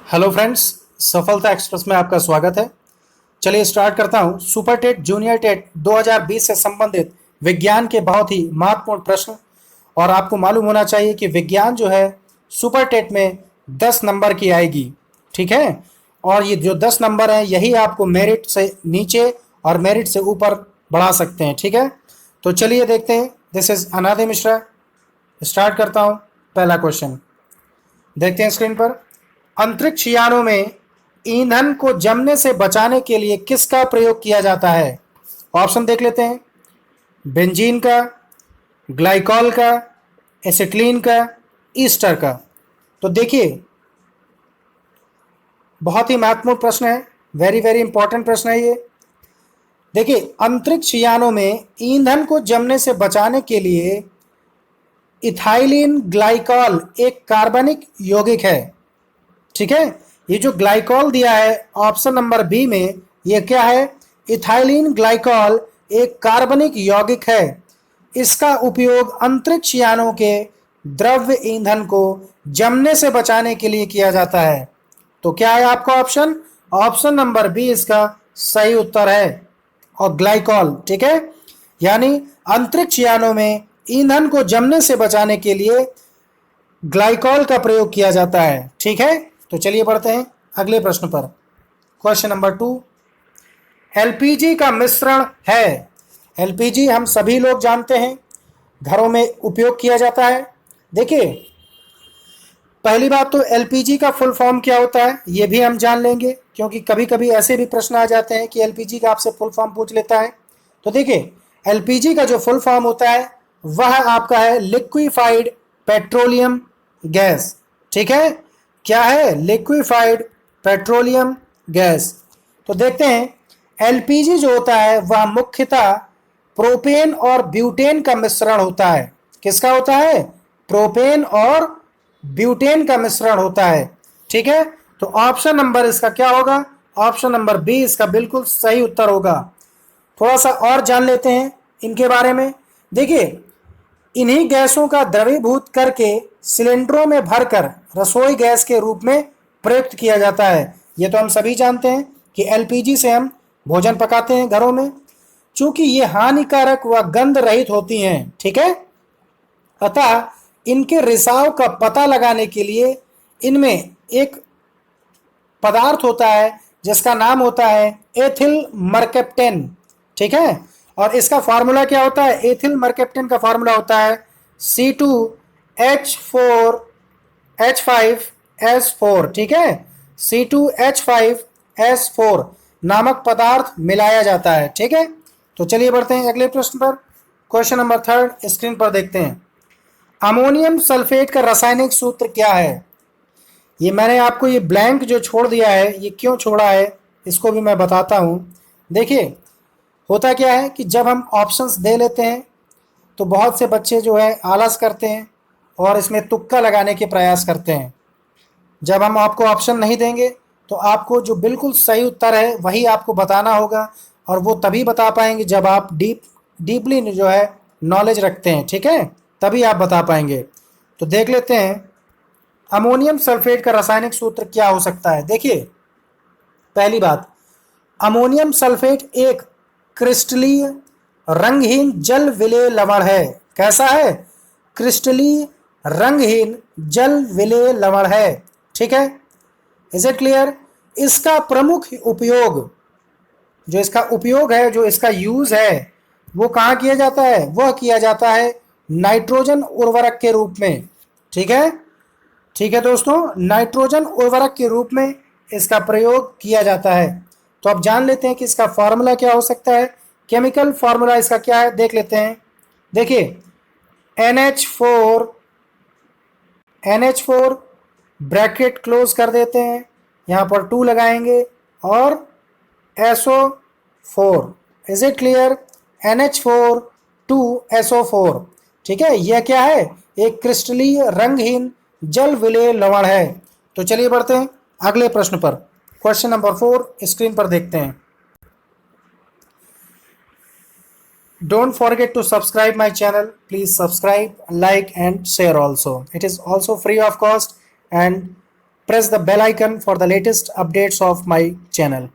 Hello friends, सफलता express में आपका स्वागत है। चलिए स्टार्ट करता हूं। सुपर टेट जूनियर टेट 2020 से संबंधित विज्ञान के बहुत ही महत्वपूर्ण प्रश्न। और आपको मालूम होना चाहिए कि विज्ञान जो है सुपर टेट में 10 नंबर की आएगी, ठीक है। और ये जो 10 नंबर हैं यही आपको मेरिट से नीचे और मेरिट से ऊपर बढ़ा सकते हैं, ठीक है। तो चलिए देखते हैं। दिस इज अनादि मिश्रा। स्टार्ट करता हूं। पहला क्वेश्चन देखते हैं स्क्रीन पर। अंतरिक्ष यानों में ईंधन को जमने से बचाने के लिए किसका प्रयोग किया जाता है? ऑप्शन देख लेते हैं। बेंजीन का, ग्लाइकॉल का, एसिटिलीन का, ईस्टर का। तो देखिए, बहुत ही महत्वपूर्ण प्रश्न है। वेरी वेरी इंपॉर्टेंट प्रश्न है ये। देखिए, अंतरिक्ष यानों में ईंधन को जमने से बचाने के लिए इथाइलिन ग्लाइकॉल एक कार्बनिक यौगिक है, ठीक है। ये जो ग्लाइकॉल दिया है ऑप्शन नंबर बी में, ये क्या है? इथाइलिन ग्लाइकॉल एक कार्बनिक यौगिक है। इसका उपयोग अंतरिक्ष यानों के द्रव्य ईंधन को जमने से बचाने के लिए किया जाता है। तो क्या है आपका ऑप्शन? ऑप्शन नंबर बी इसका सही उत्तर है। और ग्लाइकॉल, ठीक है, यानी अंतरिक्ष यानों में ईंधन को जमने से बचाने के लिए ग्लाइकॉल का प्रयोग किया जाता है, ठीक है। तो चलिए बढ़ते हैं अगले प्रश्न पर। क्वेश्चन नंबर 2, एलपीजी का मिश्रण है। एलपीजी हम सभी लोग जानते हैं, घरों में उपयोग किया जाता है। देखिए, पहली बात तो एलपीजी का फुल फॉर्म क्या होता है ये भी हम जान लेंगे, क्योंकि कभी कभी ऐसे भी प्रश्न आ जाते हैं कि एलपीजी का आपसे फुल फॉर्म पूछ लेता है। तो देखिए, एलपीजी का जो फुल फॉर्म होता है वह आपका है लिक्विफाइड पेट्रोलियम गैस, ठीक है। क्या है? Liquefied petroleum gas. तो देखते हैं, एलपीजी जो होता है वह मुख्यतः प्रोपेन और ब्यूटेन का मिश्रण होता है। किसका होता है? प्रोपेन और ब्यूटेन का मिश्रण होता है, ठीक है। तो ऑप्शन नंबर इसका क्या होगा? ऑप्शन नंबर बी इसका बिल्कुल सही उत्तर होगा। थोड़ा सा और जान लेते हैं इनके बारे में। देखिए, इन्हीं गैसों का द्रवीभूत करके सिलेंडरों में भरकर रसोई गैस के रूप में प्रयुक्त किया जाता है। ये तो हम सभी जानते हैं कि एलपीजी से हम भोजन पकाते हैं घरों में। चूंकि ये हानिकारक व गंध रहित होती हैं, ठीक है, अतः इनके रिसाव का पता लगाने के लिए इनमें एक पदार्थ होता है जिसका नाम होता है एथिल मरकेप्टेन, ठीक है। और इसका फार्मूला क्या होता है? एथिल मरकेप्टेन का फार्मूला होता है C2H5S4, ठीक है। C2H5S4 नामक पदार्थ मिलाया जाता है, ठीक है। तो चलिए बढ़ते हैं अगले प्रश्न पर। क्वेश्चन नंबर 3 स्क्रीन पर देखते हैं। अमोनियम सल्फेट का रासायनिक सूत्र क्या है? ये मैंने आपको ये ब्लैंक जो छोड़ दिया है, ये क्यों छोड़ा है इसको भी मैं बताता हूँ। देखिए, होता क्या है कि जब हम ऑप्शंस दे लेते हैं तो बहुत से बच्चे जो है आलस करते हैं और इसमें तुक्का लगाने के प्रयास करते हैं। जब हम आपको ऑप्शन नहीं देंगे तो आपको जो बिल्कुल सही उत्तर है वही आपको बताना होगा, और वो तभी बता पाएंगे जब आप डीपली जो है नॉलेज रखते हैं, ठीक है, तभी आप बता पाएंगे। तो देख लेते हैं अमोनियम सल्फेट का रासायनिक सूत्र क्या हो सकता है। देखिए, पहली बात, अमोनियम सल्फेट एक क्रिस्टलीय रंगहीन जल विलेय लवण है। कैसा है? क्रिस्टलीय रंगहीन जल विलेय लवण है, ठीक है। Is it clear? इसका प्रमुख उपयोग, जो इसका उपयोग है, जो इसका यूज है, वो कहाँ किया जाता है? वह किया जाता है नाइट्रोजन उर्वरक के रूप में, ठीक है। ठीक है दोस्तों, नाइट्रोजन उर्वरक के रूप में इसका प्रयोग किया जाता है। तो अब जान लेते हैं कि इसका फार्मूला क्या हो सकता है। केमिकल फार्मूला इसका क्या है देख लेते हैं। देखिए, NH4 ब्रैकेट क्लोज कर देते हैं, यहाँ पर 2 लगाएंगे और SO4। Is it clear? NH4 2SO4, ठीक है। यह क्या है? एक क्रिस्टलीय रंगहीन जल विलेय लवण है। तो चलिए बढ़ते हैं अगले प्रश्न पर। क्वेश्चन नंबर 4 स्क्रीन पर देखते हैं। Don't forget to subscribe my channel. Please subscribe, like and share also. It is also free of cost, and press the bell icon for the latest updates of my channel।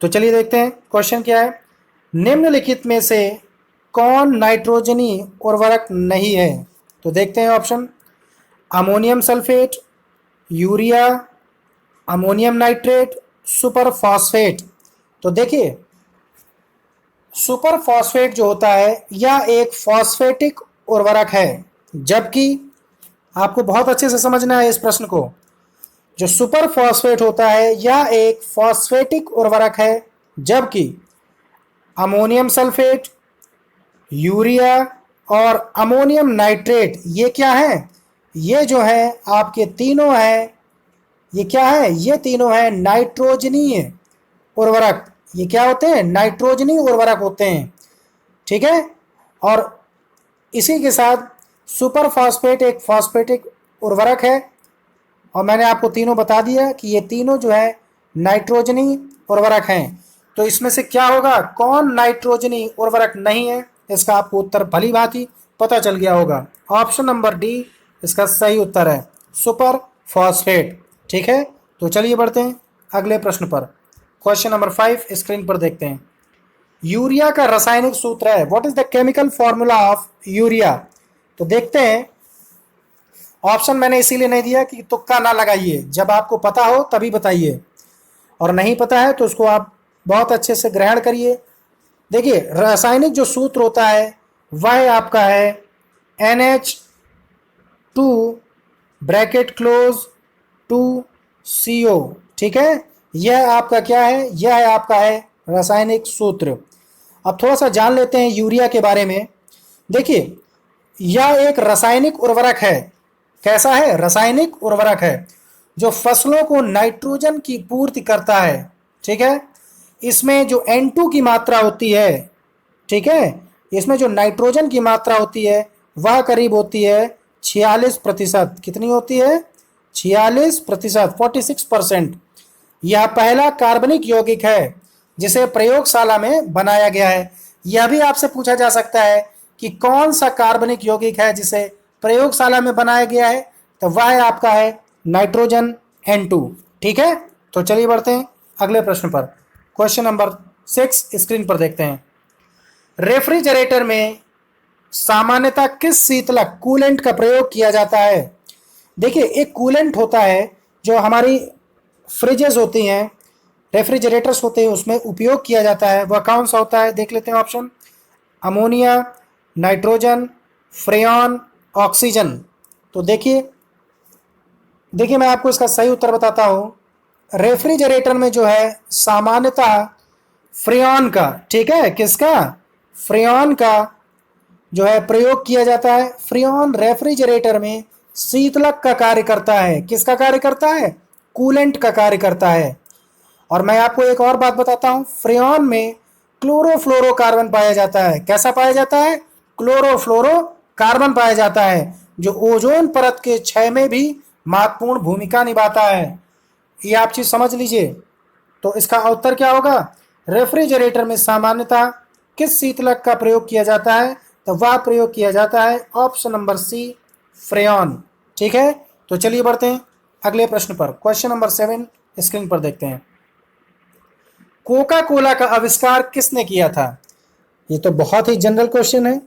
तो चलिए देखते हैं question क्या है। निम्नलिखित में से कौन नाइट्रोजनी उर्वरक नहीं है? तो देखते हैं option. Ammonium sulphate, urea, ammonium nitrate, super phosphate. तो देखिए सुपर फॉस्फेट जो होता है यह एक फॉस्फेटिक उर्वरक है, जबकि आपको बहुत अच्छे से समझना है इस प्रश्न को। जो सुपर फॉस्फेट होता है यह एक फॉस्फेटिक उर्वरक है, जबकि अमोनियम सल्फेट, यूरिया और अमोनियम नाइट्रेट ये क्या है? ये जो है आपके तीनों है, ये क्या है? ये तीनों है नाइट्रोजनीय उर्वरक। ये क्या होते हैं? नाइट्रोजनी उर्वरक होते हैं, ठीक है। और इसी के साथ सुपर फॉस्फेट एक फॉस्फेटिक उर्वरक है, और मैंने आपको तीनों बता दिया कि ये तीनों जो है नाइट्रोजनी उर्वरक हैं। तो इसमें से क्या होगा? कौन नाइट्रोजनी उर्वरक नहीं है? इसका आपको उत्तर भली भांति पता चल गया होगा। ऑप्शन नंबर डी इसका सही उत्तर है, सुपर फॉस्फेट, ठीक है। तो चलिए बढ़ते हैं अगले प्रश्न पर। क्वेश्चन नंबर 5 स्क्रीन पर देखते हैं। यूरिया का रासायनिक सूत्र है, what is the chemical formula of urea? तो देखते हैं। ऑप्शन मैंने इसीलिए नहीं दिया कि तुक्का ना लगाइए, जब आपको पता हो तभी बताइए, और नहीं पता है तो उसको आप बहुत अच्छे से ग्रहण करिए। देखिए रासायनिक जो सूत्र होता है वह आपका है NH2 ब्रैकेट क्लोज 2CO, ठीक है। यह आपका क्या है? यह है आपका है रासायनिक सूत्र। अब थोड़ा सा जान लेते हैं यूरिया के बारे में। देखिए यह एक रासायनिक उर्वरक है। कैसा है? रासायनिक उर्वरक है जो फसलों को नाइट्रोजन की पूर्ति करता है, ठीक है। इसमें जो N2 की मात्रा होती है, ठीक है, इसमें जो नाइट्रोजन की मात्रा होती है वह करीब होती है 46%। कितनी होती है? 46%, 46%। यह पहला कार्बनिक यौगिक है जिसे प्रयोगशाला में बनाया गया है। यह भी आपसे पूछा जा सकता है कि कौन सा कार्बनिक यौगिक है जिसे प्रयोगशाला में बनाया गया है? तो वह आपका है नाइट्रोजन N2, ठीक है। तो चलिए बढ़ते हैं अगले प्रश्न पर। क्वेश्चन नंबर 6 स्क्रीन पर देखते हैं। रेफ्रिजरेटर में सामान्यतः किस शीतलक कूलेंट का प्रयोग किया जाता है? देखिए एक कूलेंट होता है जो हमारी फ्रिजेस होती हैं, रेफ्रिजरेटर्स होते हैं, उसमें उपयोग किया जाता है। वह कौन सा होता है? देख लेते हैं option. Ammonia, nitrogen, freon, oxygen. तो देखिए मैं आपको इसका सही उत्तर बताता हूँ। रेफ्रिजरेटर में जो है सामान्यतः फ्रेयॉन का, ठीक है, किसका? फ्रेयॉन का जो है प्रयोग किया जाता है। फ्रेयॉन रेफ्रिजरेटर में शीतलक का कार्य करता है। किसका कार्य करता है? कूलेंट का कार्य करता है। और मैं आपको एक और बात बताता हूँ, फ्रेयॉन में क्लोरोफ्लोरोकार्बन पाया जाता है। कैसा पाया जाता है? क्लोरोफ्लोरोकार्बन पाया जाता है, जो ओजोन परत के क्षय में भी महत्वपूर्ण भूमिका निभाता है। ये आप चीज समझ लीजिए। तो इसका उत्तर क्या होगा? रेफ्रिजरेटर में सामान्यतः किस शीतलक का प्रयोग किया जाता है? तो वह प्रयोग किया जाता है ऑप्शन नंबर सी, फ्रेयॉन, ठीक है। तो चलिए बढ़ते हैं अगले प्रश्न पर। क्वेश्चन नंबर 7 स्क्रीन पर देखते हैं। कोका कोला का आविष्कार किसने किया था? ये तो बहुत ही जनरल क्वेश्चन है।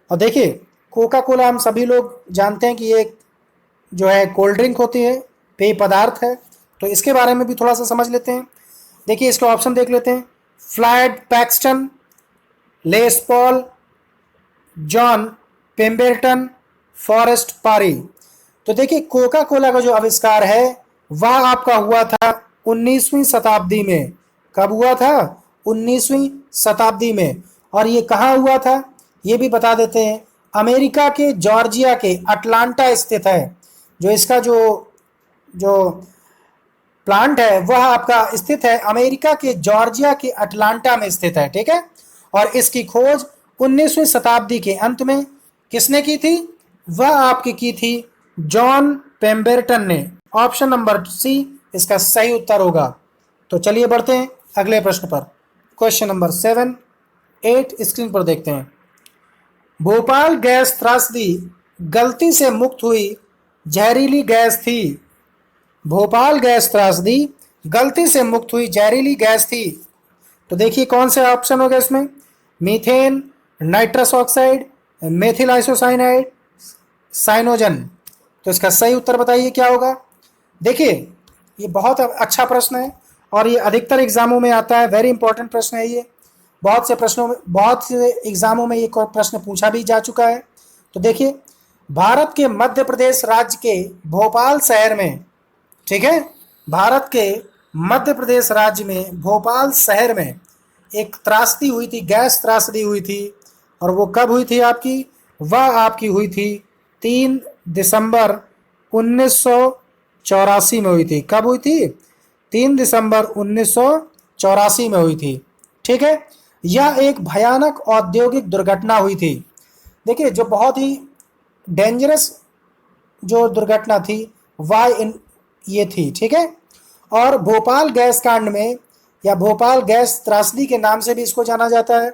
और देखिए कोका कोला हम सभी लोग जानते हैं कि ये जो है कोल्ड ड्रिंक होती है, पेय पदार्थ है। तो इसके बारे में भी थोड़ा सा समझ लेते हैं। देखिए इसके ऑप्शन देख लेते हैं। Fled Paxton, less Paul, John Pemberton, forest पारी। तो देखिए कोका कोला का जो आविष्कार है वह आपका हुआ था 19वीं शताब्दी में। कब हुआ था? 19वीं शताब्दी में। और ये कहाँ हुआ था ये भी बता देते हैं। अमेरिका के जॉर्जिया के अटलांटा स्थित है। जो इसका जो प्लांट है वह आपका स्थित है अमेरिका के जॉर्जिया के अटलांटा में स्थित है, ठीक है। और इसकी खोज 19वीं शताब्दी के अंत में किसने की थी? वह आपकी की थी जॉन पेम्बरटन ने। ऑप्शन नंबर सी इसका सही उत्तर होगा। तो चलिए बढ़ते हैं अगले प्रश्न पर। क्वेश्चन नंबर 7, 8 स्क्रीन पर देखते हैं। भोपाल गैस त्रासदी गलती से मुक्त हुई जहरीली गैस थी। भोपाल गैस त्रासदी गलती से मुक्त हुई जहरीली गैस थी। तो देखिए कौन से ऑप्शन होगा इसमें, methane, nitrous oxide, methyl isocyanide, Cyanogen. तो इसका सही उत्तर बताइए क्या होगा। देखिए ये बहुत अच्छा प्रश्न है और ये अधिकतर एग्जामों में आता है, वेरी इंपॉर्टेंट प्रश्न है ये। बहुत से एग्जामों में ये प्रश्न पूछा भी जा चुका है। तो देखिए भारत के मध्य प्रदेश राज्य के भोपाल शहर में, ठीक है, भारत के मध्य प्रदेश राज्य में भोपाल शहर में एक त्रासदी हुई थी, गैस त्रासदी हुई थी। और वो कब हुई थी आपकी, वह आपकी हुई थी 3 दिसंबर 1984 में हुई थी। कब हुई थी, 3 दिसंबर 1984 में हुई थी। ठीक है, यह एक भयानक औद्योगिक दुर्घटना हुई थी। देखिए जो बहुत ही डेंजरस जो दुर्घटना थी वह ये थी। ठीक है, और भोपाल गैस कांड में या भोपाल गैस त्रासदी के नाम से भी इसको जाना जाता है।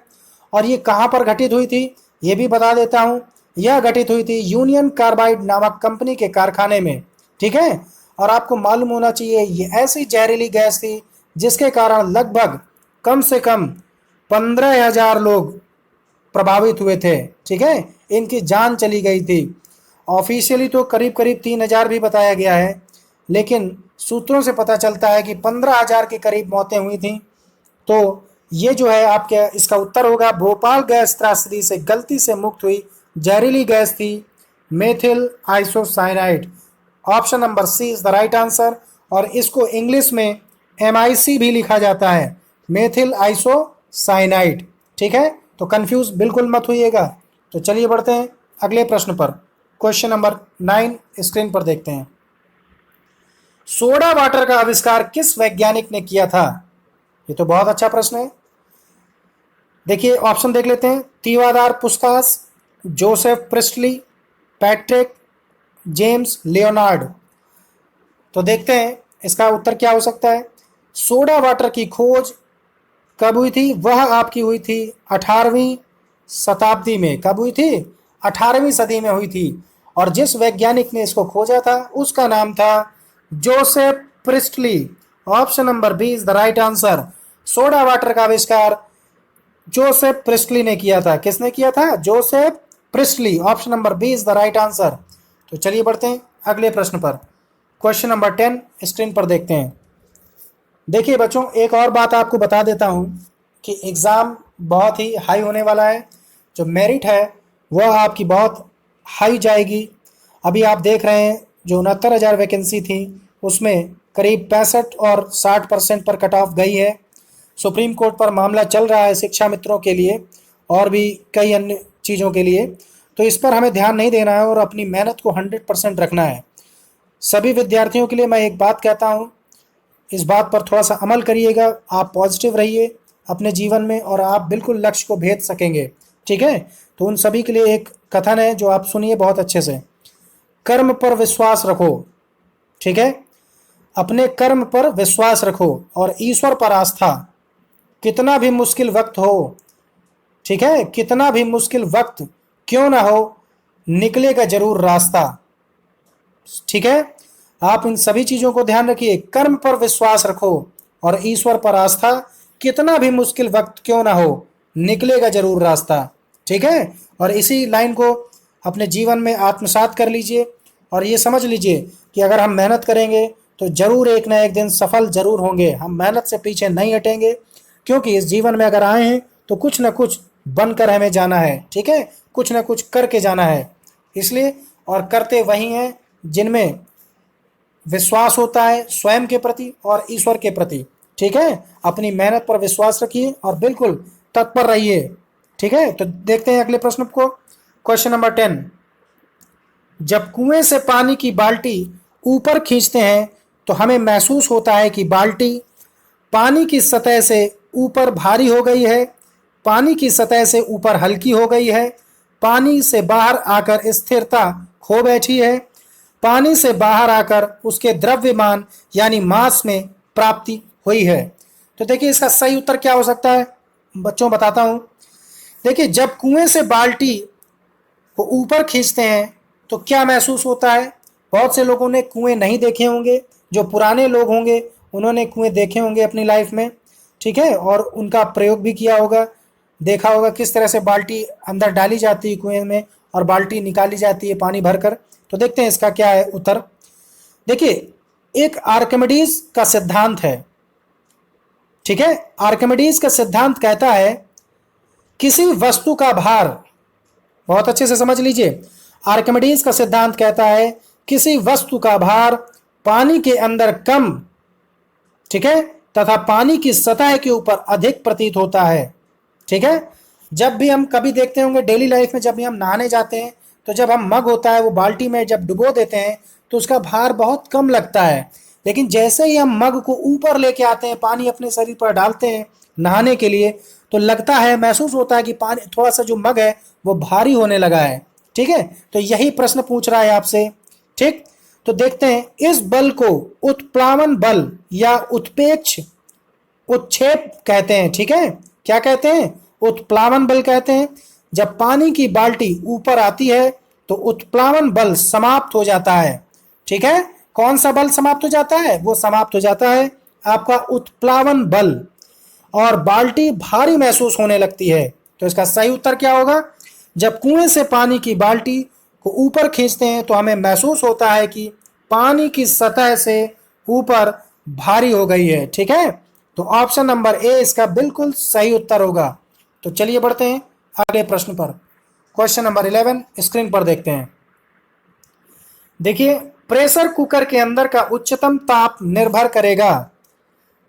और ये कहाँ पर घटित हुई थी ये भी बता देता हूँ। यह घटित हुई थी यूनियन कार्बाइड नामक कंपनी के कारखाने में। ठीक है, और आपको मालूम होना चाहिए ये ऐसी जहरीली गैस थी जिसके कारण लगभग कम से कम 15,000 लोग प्रभावित हुए थे। ठीक है, इनकी जान चली गई थी। ऑफिशियली तो करीब करीब 3,000 भी बताया गया है, लेकिन सूत्रों से पता चलता है कि 15,000 के करीब मौतें हुई थी। तो ये जो है आपके इसका उत्तर होगा भोपाल गैस त्रासदी से गलती से मुक्त हुई जहरीली गैस थी methyl isocyanide. Option number C is the right answer. और इसको इंग्लिश में MIC भी लिखा जाता है, मेथिल आइसोसाइनाइड। ठीक है, तो कंफ्यूज बिल्कुल मत होइएगा। तो चलिए बढ़ते हैं अगले प्रश्न पर। क्वेश्चन नंबर 9 स्क्रीन पर देखते हैं। सोडा वाटर का आविष्कार किस वैज्ञानिक ने किया था। ये तो बहुत अच्छा प्रश्न है। देखिए ऑप्शन देख लेते हैं, Tivadar Puskas, Joseph Priestley, Patrick, James Leonard. तो देखते हैं इसका उत्तर क्या हो सकता है। सोडा वाटर की खोज कब हुई थी, वह आपकी हुई थी 18वीं शताब्दी में। कब हुई थी, 18वीं सदी में हुई थी। और जिस वैज्ञानिक ने इसको खोजा था उसका नाम था Joseph Priestley. Option number B is the right answer. Soda water का आविष्कार जोसेफ प्रिस्टली ने किया था। किसने किया था, Joseph Priestley. Option number B is the right answer. तो चलिए बढ़ते हैं अगले प्रश्न पर। क्वेश्चन नंबर 10 स्क्रीन पर देखते हैं। देखिए बच्चों एक और बात आपको बता देता हूं कि एग्ज़ाम बहुत ही हाई होने वाला है। जो मेरिट है वह आपकी बहुत हाई जाएगी। अभी आप देख रहे हैं जो 69,000 वैकेंसी थी उसमें करीब 65 और 60% पर कट ऑफ गई है। सुप्रीम कोर्ट पर मामला चल रहा है शिक्षा मित्रों के लिए और भी कई अन्य चीज़ों के लिए। तो इस पर हमें ध्यान नहीं देना है और अपनी मेहनत को 100% रखना है। सभी विद्यार्थियों के लिए मैं एक बात कहता हूँ, इस बात पर थोड़ा सा अमल करिएगा। आप पॉजिटिव रहिए अपने जीवन में और आप बिल्कुल लक्ष्य को भेद सकेंगे। ठीक है, तो उन सभी के लिए एक कथन है जो आप सुनिए बहुत अच्छे से। कर्म पर विश्वास रखो। ठीक है, अपने कर्म पर विश्वास रखो और ईश्वर पर आस्था। कितना भी मुश्किल वक्त हो, ठीक है, कितना भी मुश्किल वक्त क्यों ना हो, निकलेगा जरूर रास्ता। ठीक है, आप इन सभी चीजों को ध्यान रखिए। कर्म पर विश्वास रखो और ईश्वर पर आस्था। कितना भी मुश्किल वक्त क्यों ना हो, निकलेगा जरूर रास्ता। ठीक है, और इसी लाइन को अपने जीवन में आत्मसात कर लीजिए और ये समझ लीजिए कि अगर हम मेहनत करेंगे तो जरूर एक ना एक दिन सफल जरूर होंगे। हम मेहनत से पीछे नहीं हटेंगे क्योंकि इस जीवन में अगर आए हैं तो कुछ ना कुछ बनकर हमें जाना है। ठीक है, कुछ ना कुछ करके जाना है इसलिए, और करते वही हैं जिनमें विश्वास होता है स्वयं के प्रति और ईश्वर के प्रति। ठीक है, अपनी मेहनत पर विश्वास रखिए और बिल्कुल तत्पर रहिए। ठीक है, तो देखते हैं अगले प्रश्न को। Question number 10। जब कुएं से पानी की बाल्टी ऊपर खींचते हैं तो हमें महसूस होता है कि बाल्टी पानी की सतह से ऊपर भारी हो गई है, पानी की सतह से ऊपर हल्की हो गई है, पानी से बाहर आकर स्थिरता खो बैठी है, पानी से बाहर आकर उसके द्रव्यमान यानी मास में प्राप्ति हुई है। तो देखिए इसका सही उत्तर क्या हो सकता है बच्चों, बताता हूं। देखिए जब कुएं से बाल्टी को ऊपर खींचते हैं तो क्या महसूस होता है। बहुत से लोगों ने कुएं नहीं देखे होंगे जो पुराने लोग होंगे उन्होंने कुएं देखे होंगे अपनी लाइफ में, ठीक है, और उनका प्रयोग भी किया होगा, देखा होगा किस तरह से बाल्टी अंदर डाली जाती है कुएं में और बाल्टी निकाली जाती है पानी भरकर। तो देखते हैं इसका क्या है उत्तर। देखिए, एक आर्किमिडीज का सिद्धांत है, ठीक है। आर्किमिडीज का सिद्धांत कहता है किसी वस्तु का भार, बहुत अच्छे से समझ लीजिए, आर्किमिडीज का सिद्धांत कहता है किसी वस्तु का भार पानी के अंदर कम, ठीक है, तथा पानी की सतह के ऊपर अधिक प्रतीत होता है, ठीक है। जब भी हम कभी देखते होंगे डेली लाइफ में, जब भी हम नहाने जाते हैं तो जब हम मग होता है वो बाल्टी में जब डुबो देते हैं तो उसका भार बहुत कम लगता है, लेकिन जैसे ही हम मग को ऊपर लेके आते हैं, पानी अपने शरीर पर डालते हैं नहाने के लिए, तो लगता है, महसूस होता है कि पानी थोड़ा सा जो मग है वो भारी होने लगा है, ठीक है। तो यही प्रश्न पूछ रहा है आपसे, ठीक। तो देखते हैं, इस बल को उत्प्लावन बल या उत्पेक्ष उत्क्षेप कहते हैं, ठीक है। क्या कहते हैं? उत्प्लावन बल कहते हैं। जब पानी की बाल्टी ऊपर आती है तो उत्प्लावन बल समाप्त हो जाता है, ठीक है। कौन सा बल समाप्त हो जाता है? वो समाप्त हो जाता है आपका उत्प्लावन बल, और बाल्टी भारी महसूस होने लगती है। तो इसका सही उत्तर क्या होगा? जब कुएं से पानी की बाल्टी को ऊपर खींचते हैं तो हमें महसूस होता है कि पानी की सतह से ऊपर भारी हो गई है, ठीक है। तो ऑप्शन नंबर ए इसका बिल्कुल सही उत्तर होगा। तो चलिए बढ़ते हैं अगले प्रश्न पर। क्वेश्चन नंबर 11 स्क्रीन पर देखते हैं। देखिए, प्रेशर कुकर के अंदर का उच्चतम ताप निर्भर करेगा।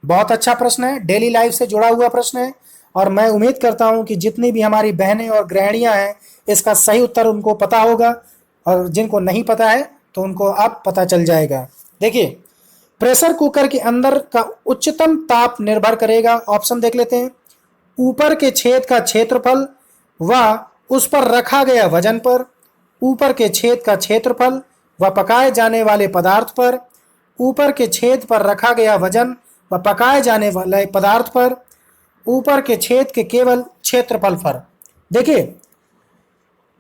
बहुत अच्छा प्रश्न है, डेली लाइफ से जुड़ा हुआ प्रश्न है, और मैं उम्मीद करता हूं कि जितनी भी हमारी बहनें और गृहिणियां हैं इसका सही उत्तर उनको पता होगा, और जिनको नहीं पता है तो उनको अब पता चल जाएगा। देखिए, प्रेशर कुकर के अंदर का उच्चतम ताप निर्भर करेगा, ऑप्शन देख लेते हैं। ऊपर के छेद का क्षेत्रफल व उस पर रखा गया वजन पर, ऊपर के छेद का क्षेत्रफल व पकाए जाने वाले पदार्थ पर, ऊपर के छेद पर रखा गया वजन व पकाए जाने वाले पदार्थ पर, ऊपर के छेद के केवल क्षेत्रफल पर। देखिए,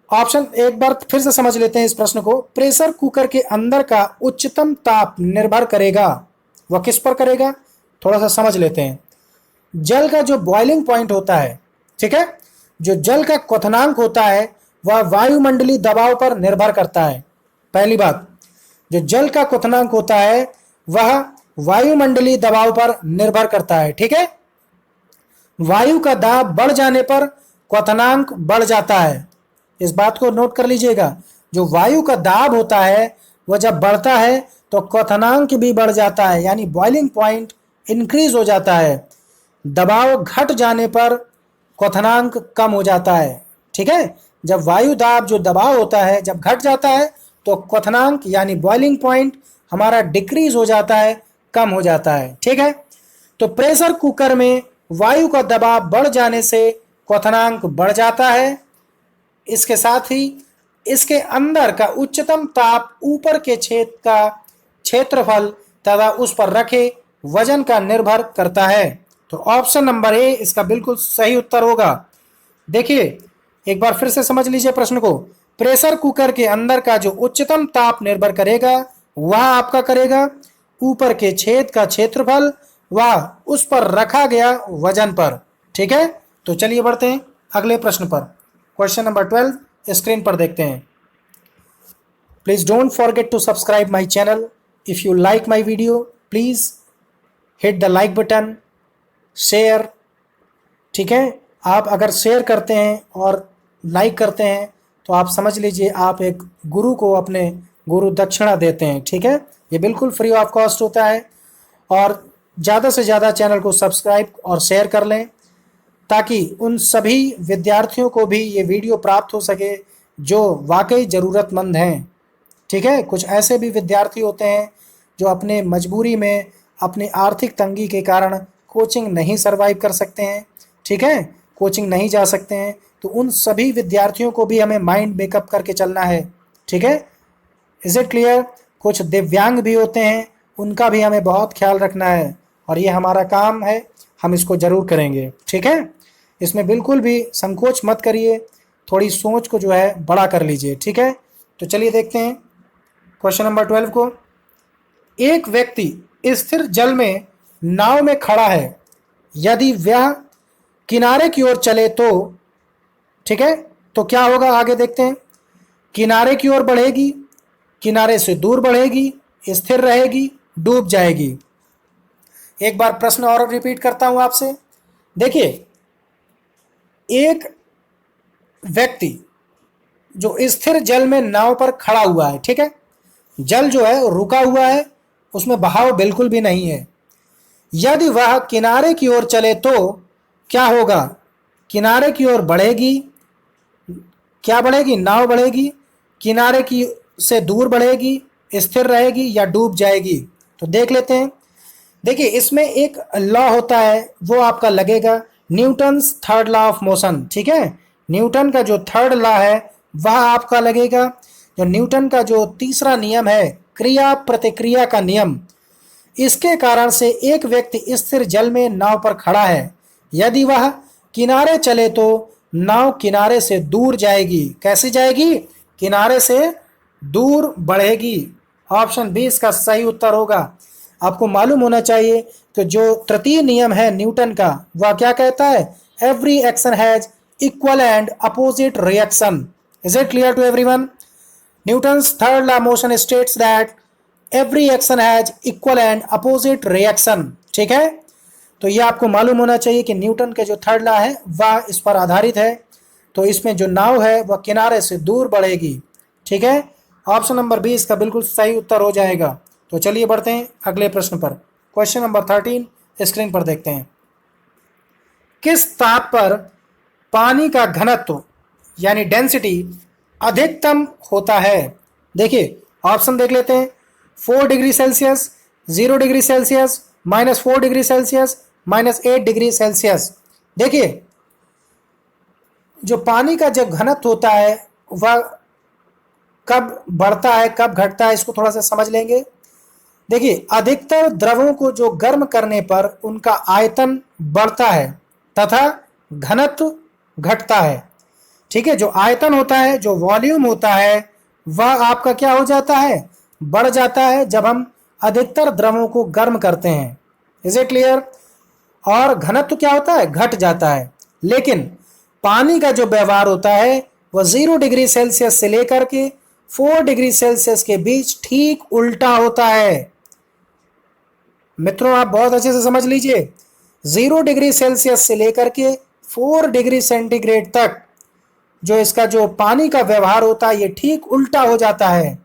ऑप्शन एक बार फिर से समझ लेते हैं इस प्रश्न को। प्रेशर कुकर के अंदर का उच्चतम ताप निर्भर करेगा, वह किस पर करेगा? थोड़ा सा समझ लेते हैं। जल का जो बॉइलिंग पॉइंट होता है, ठीक है, जो जल का क्वथनांक होता है वह वायुमंडलीय दबाव पर निर्भर करता है। पहली बात, जो जल का क्वथनांक होता है वह वायुमंडलीय दबाव पर निर्भर करता है, ठीक है। वायु का दाब बढ़ जाने पर क्वथनांक बढ़ जाता है, इस बात को नोट कर लीजिएगा। जो वायु का दाब होता है वह जब बढ़ता है तो क्वथनांक भी बढ़ जाता है, यानी बॉइलिंग पॉइंट इंक्रीज हो जाता है। दबाव घट जाने पर क्वथनांक कम हो जाता है, ठीक है। जब वायु दाब जो दबाव होता है जब घट जाता है तो क्वथनांक यानी बॉइलिंग पॉइंट हमारा डिक्रीज हो जाता है, कम हो जाता है, ठीक है। तो प्रेशर कुकर में वायु का दबाव बढ़ जाने से क्वथनांक बढ़ जाता है। इसके साथ ही इसके अंदर का उच्चतम ताप ऊपर के छेद का क्षेत्रफल तथा उस पर रखे वजन का निर्भर करता है। तो ऑप्शन नंबर ए इसका बिल्कुल सही उत्तर होगा। देखिए, एक बार फिर से समझ लीजिए प्रश्न को। प्रेशर कुकर के अंदर का जो उच्चतम ताप निर्भर करेगा वह आपका करेगा ऊपर के छेद का क्षेत्रफल व उस पर रखा गया वजन पर, ठीक है। तो चलिए बढ़ते हैं अगले प्रश्न पर। क्वेश्चन नंबर 12 स्क्रीन पर देखते हैं। Please don't forget to subscribe my channel. If you like my video please hit the like button, share, ठीक है। आप अगर शेयर करते हैं और लाइक करते हैं तो आप समझ लीजिए आप एक गुरु को अपने गुरु दक्षिणा देते हैं, ठीक है। ये बिल्कुल फ्री ऑफ कॉस्ट होता है, और ज़्यादा से ज़्यादा चैनल को सब्सक्राइब और शेयर कर लें ताकि उन सभी विद्यार्थियों को भी ये वीडियो प्राप्त हो सके जो वाकई ज़रूरतमंद हैं, ठीक है। कुछ ऐसे भी विद्यार्थी होते हैं जो अपने मजबूरी में, अपनी आर्थिक तंगी के कारण कोचिंग नहीं सर्वाइव कर सकते हैं, ठीक है, कोचिंग नहीं जा सकते हैं। तो उन सभी विद्यार्थियों को भी हमें माइंड मेकअप करके चलना है, ठीक है। Is it clear? कुछ दिव्यांग भी होते हैं, उनका भी हमें बहुत ख्याल रखना है, और ये हमारा काम है, हम इसको ज़रूर करेंगे, ठीक है। इसमें बिल्कुल भी संकोच मत करिए, थोड़ी सोच को जो है बड़ा कर लीजिए, ठीक है। तो चलिए देखते हैं क्वेश्चन नंबर 12 को। एक व्यक्ति स्थिर जल में नाव में खड़ा है, यदि वह किनारे की ओर चले तो, ठीक है, तो क्या होगा आगे देखते हैं। किनारे की ओर बढ़ेगी, किनारे से दूर बढ़ेगी, स्थिर रहेगी, डूब जाएगी। एक बार प्रश्न और रिपीट करता हूं आपसे। देखिए, एक व्यक्ति जो स्थिर जल में नाव पर खड़ा हुआ है, ठीक है, जल जो है रुका हुआ है, उसमें बहाव बिल्कुल भी नहीं है। यदि वह किनारे की ओर चले तो क्या होगा, किनारे की ओर बढ़ेगी, क्या बढ़ेगी, नाव बढ़ेगी, किनारे की से दूर बढ़ेगी, स्थिर रहेगी या डूब जाएगी। तो देख लेते हैं। देखिए, इसमें एक लॉ होता है, वो आपका लगेगा Newton's third law of motion, ठीक है। न्यूटन का जो थर्ड लॉ है वह आपका लगेगा। जो न्यूटन का जो तीसरा नियम है, क्रिया प्रतिक्रिया का नियम, इसके कारण से एक व्यक्ति स्थिर जल में नाव पर खड़ा है, यदि वह किनारे चले तो नाव किनारे से दूर जाएगी। कैसे जाएगी, किनारे से दूर बढ़ेगी। ऑप्शन बी इसका सही उत्तर होगा। आपको मालूम होना चाहिए कि जो तृतीय नियम है न्यूटन का, वह क्या कहता है, every action has equal and opposite reaction. Is it clear to everyone? Newton's third law of motion states that every action has equal and opposite reaction, ठीक है। तो ये आपको मालूम होना चाहिए कि न्यूटन के जो थर्ड लॉ है वह इस पर आधारित है। तो इसमें जो नाव है वह किनारे से दूर बढ़ेगी, ठीक है। ऑप्शन नंबर 20 इसका बिल्कुल सही उत्तर हो जाएगा। तो चलिए बढ़ते हैं अगले प्रश्न पर। क्वेश्चन नंबर 13 स्क्रीन पर देखते हैं। किस ताप पर पानी का घनत्व यानी डेंसिटी अधिकतम होता है? देखिए, ऑप्शन देख लेते हैं। 4 degree Celsius, 0 degree Celsius, -4 degree Celsius, -8 degree Celsius. देखिए, जो पानी का जब घनत्व होता है वह कब बढ़ता है कब घटता है, इसको थोड़ा सा समझ लेंगे। देखिए, अधिकतर द्रवों को जो गर्म करने पर उनका आयतन बढ़ता है तथा घनत्व घटता है, ठीक है। जो आयतन होता है, जो वॉल्यूम होता है, वह आपका क्या हो जाता है, बढ़ जाता है जब हम अधिकतर द्रवों को गर्म करते हैं। Is it clear? और घनत्व क्या होता है, घट जाता है। लेकिन पानी का जो व्यवहार होता है वह 0 डिग्री सेल्सियस से लेकर के 4 डिग्री सेल्सियस के बीच ठीक उल्टा होता है। मित्रों, आप बहुत अच्छे से समझ लीजिए। 0 डिग्री सेल्सियस से लेकर के 4 डिग्री सेंटीग्रेड तक जो इसका जो पानी का व्यवहार होता है ये ठीक उल्टा हो जाता है।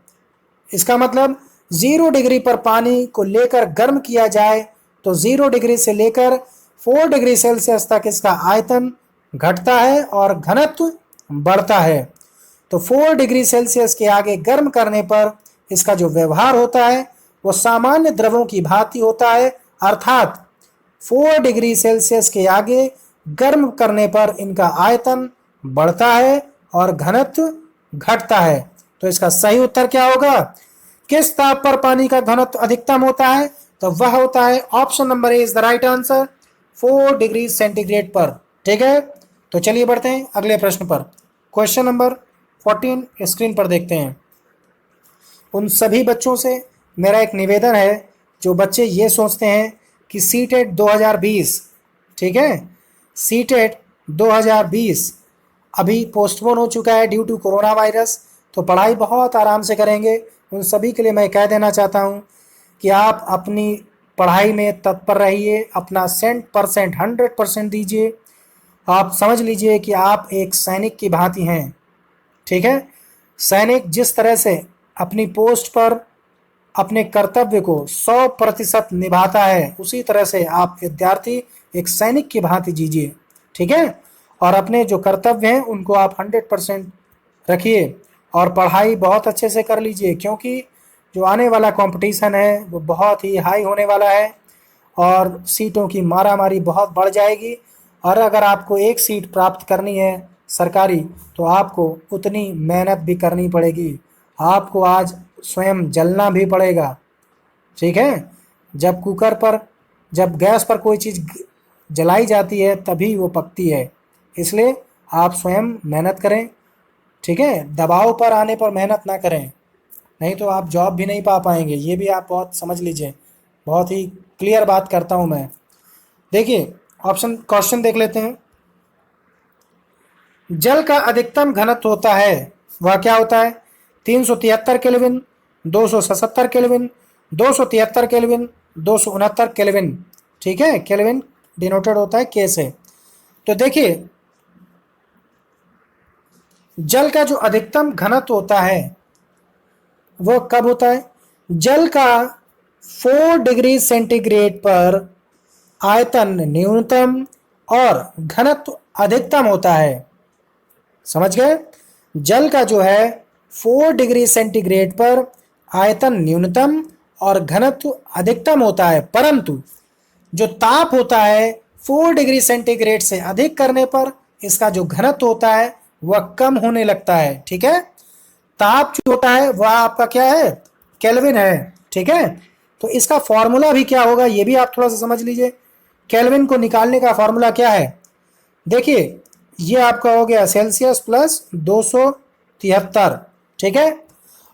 इसका मतलब 0 डिग्री पर पानी को लेकर गर्म किया जाए तो 0 डिग्री से लेकर 4 डिग्री सेल्सियस तक इसका आयतन घटता है और घनत्व बढ़ता है। तो 4 डिग्री सेल्सियस के आगे गर्म करने पर इसका जो व्यवहार होता है वो सामान्य द्रवों की भांति होता है, अर्थात 4 डिग्री सेल्सियस के आगे गर्म करने पर इनका आयतन बढ़ता है और घनत्व घटता है। तो इसका सही उत्तर क्या होगा? किस ताप पर पानी का घनत्व अधिकतम होता है? तो वह होता है option number A is the right answer, 4 degree centigrade पर, ठीक है। तो चलिए बढ़ते हैं अगले प्रश्न पर। क्वेश्चन नंबर 14 स्क्रीन पर देखते हैं। उन सभी बच्चों से मेरा एक निवेदन है जो बच्चे ये सोचते हैं कि सीटेट 2020, ठीक है, सीटेट 2020 अभी पोस्टपोन हो चुका है ड्यू टू कोरोना वायरस, तो पढ़ाई बहुत आराम से करेंगे। उन सभी के लिए मैं कह देना चाहता हूं कि आप अपनी पढ़ाई में तत्पर रहिए, अपना 100% दीजिए। आप समझ लीजिए कि आप एक सैनिक की भांति हैं, ठीक है। सैनिक जिस तरह से अपनी पोस्ट पर अपने कर्तव्य को 100% निभाता है, उसी तरह से आप विद्यार्थी एक सैनिक की भांति जीजिए, ठीक है। और अपने जो कर्तव्य हैं उनको आप 100% रखिए और पढ़ाई बहुत अच्छे से कर लीजिए, क्योंकि जो आने वाला कंपटीशन है वो बहुत ही हाई होने वाला है और सीटों की मारामारी बहुत बढ़ जाएगी। और अगर आपको एक सीट प्राप्त करनी है सरकारी, तो आपको उतनी मेहनत भी करनी पड़ेगी, आपको आज स्वयं जलना भी पड़ेगा, ठीक है। जब गैस पर कोई चीज़ जलाई जाती है तभी वो पकती है, इसलिए आप स्वयं मेहनत करें, ठीक है। दबाव पर आने पर मेहनत ना करें। नहीं तो आप जॉब भी नहीं पा पाएंगे। ये भी आप बहुत समझ लीजिए, बहुत ही क्लियर बात करता हूँ मैं। देखिए ऑप्शन क्वेश्चन देख लेते हैं। जल का अधिकतम घनत्व होता है, वह क्या होता है? 373 केल्विन, 277 केल्विन, 273 केल्विन, 269 केल्विन। ठीक है, केल्विन डिनोटेड होता है के से। तो देखिए जल का जो अधिकतम घनत्व होता है वो कब होता है? जल का 4 डिग्री सेंटीग्रेड पर आयतन न्यूनतम और घनत्व अधिकतम होता है। समझ गए? जल का जो है 4 डिग्री सेंटीग्रेड पर आयतन न्यूनतम और घनत्व अधिकतम होता है, परंतु जो ताप होता है 4 डिग्री सेंटीग्रेड से अधिक करने पर इसका जो घनत्व होता है वह कम होने लगता है। ठीक है, ताप जो होता है वह आपका क्या है? केल्विन है। ठीक है, तो इसका फॉर्मूला भी क्या होगा ये भी आप थोड़ा सा समझ लीजिए। केल्विन को निकालने का फॉर्मूला क्या है? देखिए ये आपका हो गया सेल्सियस प्लस 273। ठीक है,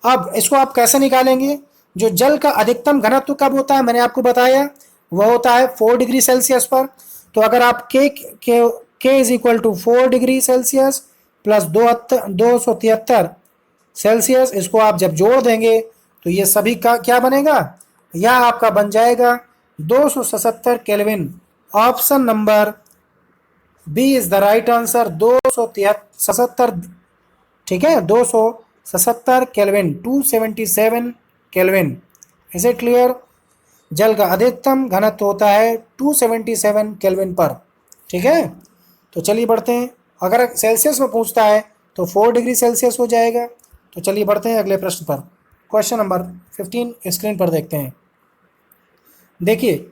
अब इसको आप कैसे निकालेंगे? जो जल का अधिकतम घनत्व कब होता है मैंने आपको बताया, वह होता है 4 डिग्री सेल्सियस पर। तो अगर आप K is equal to 4 degree Celsius plus 273 Celsius, इसको आप जब जोड़ देंगे तो ये सभी का क्या बनेगा? यह आपका बन जाएगा 277 kelvin. Option number B is the right answer, 277। ठीक है, 277 kelvin, 277 kelvin. Is it clear? जल का अधिकतम घनत्व होता है 277 केल्विन पर। ठीक है, तो चलिए बढ़ते हैं। अगर सेल्सियस में पूछता है तो 4 डिग्री सेल्सियस हो जाएगा। तो चलिए बढ़ते हैं अगले प्रश्न पर। क्वेश्चन नंबर 15 स्क्रीन पर देखते हैं। देखिए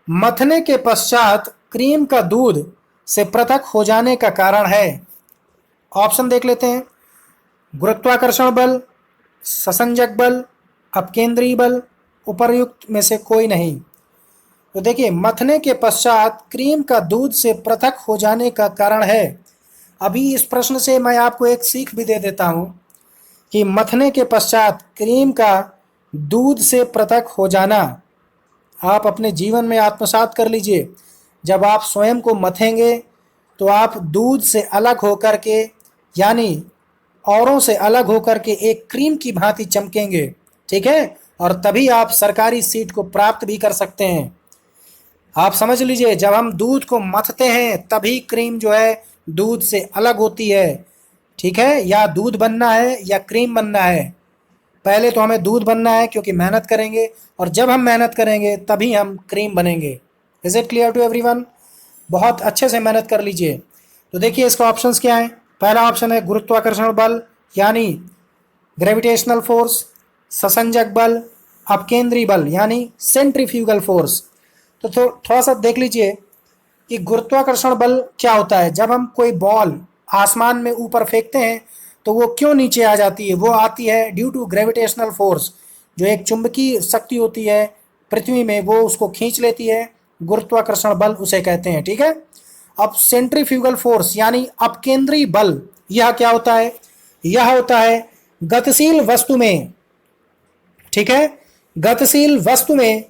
मथने के पश्चात क्रीम का दूध से पृथक हो जाने का कारण है। ऑप्शन देख लेते हैं। गुरुत्वाकर्षण बल, ससंजक बल, अपकेंद्री बल, उपर्युक्त में से कोई नहीं। तो देखिए मथने के पश्चात क्रीम का दूध से पृथक हो जाने का कारण है। अभी इस प्रश्न से मैं आपको एक सीख भी दे देता हूं कि मथने के पश्चात क्रीम का दूध से पृथक हो जाना आप अपने जीवन में आत्मसात कर लीजिए। जब आप स्वयं को मथेंगे तो आप दूध से अलग होकर के, यानी औरों से अलग होकर के एक क्रीम की भांति चमकेंगे। ठीक है, और तभी आप सरकारी सीट को प्राप्त भी कर सकते हैं। आप समझ लीजिए, जब हम दूध को मथते हैं तभी क्रीम जो है दूध से अलग होती है। ठीक है, या दूध बनना है या क्रीम बनना है, पहले तो हमें दूध बनना है क्योंकि मेहनत करेंगे, और जब हम मेहनत करेंगे तभी हम क्रीम बनेंगे। Is it clear to everyone? बहुत अच्छे से मेहनत कर लीजिए। तो देखिए इसका ऑप्शंस क्या है। पहला ऑप्शन है गुरुत्वाकर्षण बल यानी ग्रेविटेशनल फोर्स, ससंजक बल, अपकेंद्री बल यानी सेंट्रीफ्यूगल फोर्स। तो थोड़ा सा देख लीजिए कि गुरुत्वाकर्षण बल क्या होता है। जब हम कोई बॉल आसमान में ऊपर फेंकते हैं तो वो क्यों नीचे आ जाती है? वो आती है ड्यू टू ग्रेविटेशनल फोर्स, जो एक चुंबकीय शक्ति होती है पृथ्वी में, वो उसको खींच लेती है। गुरुत्वाकर्षण बल उसे कहते हैं। ठीक है, अब सेंट्रीफ्यूगल फोर्स यानी अपकेंद्री बल, यह क्या होता है? यह होता है गतिशील वस्तु में, ठीक है, गतिशील वस्तु में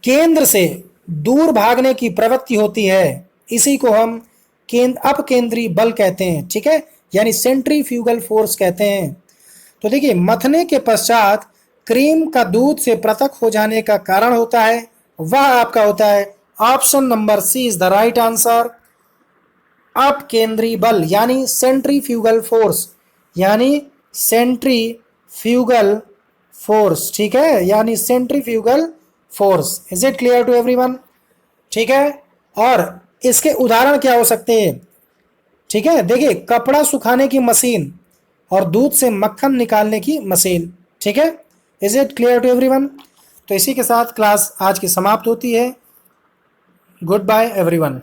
केंद्र से दूर भागने की प्रवृत्ति होती है। इसी को हम अपकेंद्री बल कहते हैं। ठीक है, यानी सेंट्रीफ्यूगल फोर्स कहते हैं। तो देखिए मथने के पश्चात क्रीम का दूध से पृथक हो जाने का कारण होता है, वह आपका होता है option number C is the right answer, अपकेंद्री बल यानी सेंट्रीफ्यूगल फोर्स, यानी सेंट्रीफ्यूगल फोर्स। ठीक है, यानी centrifugal force. Is it clear to everyone? ठीक है, और इसके उदाहरण क्या हो सकते हैं? ठीक है, देखिए कपड़ा सुखाने की मशीन और दूध से मक्खन निकालने की मशीन। ठीक है, is it clear to everyone? तो इसी के साथ क्लास आज की समाप्त होती है। Good bye everyone.